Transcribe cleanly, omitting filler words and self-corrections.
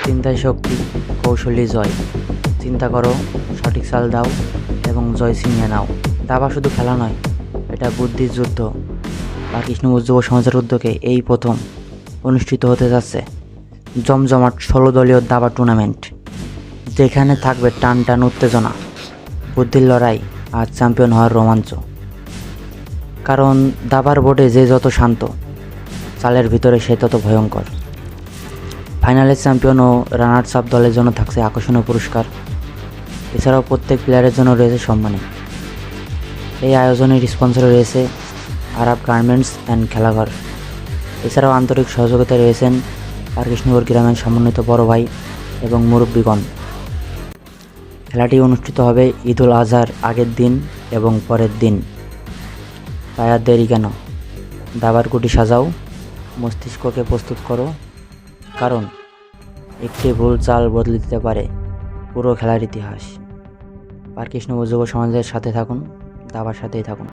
চিন্তায় শক্তি, কৌশলী জয়। চিন্তা করো, সঠিক চাল দাও এবং জয় ছিনিয়ে নাও। দাবা শুধু খেলা নয়, এটা বুদ্ধির যুদ্ধ। আর কৃষ্ণগঞ্জ যুব সমাজের উদ্যোগে এই প্রথম অনুষ্ঠিত হতে যাচ্ছে জমজমাট 16 দলীয় দাবা টুর্নামেন্ট, যেখানে থাকবে টান টান উত্তেজনা, বুদ্ধির লড়াই আর চ্যাম্পিয়ন হওয়ার রোমাঞ্চ। কারণ দাবার বোর্ডে যে যত শান্ত, চালের ভিতরে সে তত ভয়ঙ্কর। ফাইনালের চ্যাম্পিয়ন ও রানার্স আপ দলের জন্য থাকছে আকর্ষণীয় পুরস্কার। এছাড়াও প্রত্যেক প্লেয়ারের জন্য রয়েছে সম্মানী। এই আয়োজনের স্পন্সরে রয়েছে আরব গার্মেন্টস অ্যান্ড খেলাঘর। এছাড়াও আন্তরিক সহযোগিতায় রয়েছেন আর কৃষ্ণগড় গ্রামের সমন্বিত বড় ভাই এবং মুরব্বীগণ। খেলাটি অনুষ্ঠিত হবে ঈদুল আজহার আগের দিন এবং পরের দিন। তাই আর দেরি কেন, দাবার গুটি সাজাও, মস্তিষ্ককে প্রস্তুত করো, কারণ একটি ভুল চাল বদলে দিতে পারে পুরো খেলার ইতিহাস। আর কৃষ্ণগঞ্জ যুব সমাজের সাথে থাকুন, দাবার সাথেই থাকুন।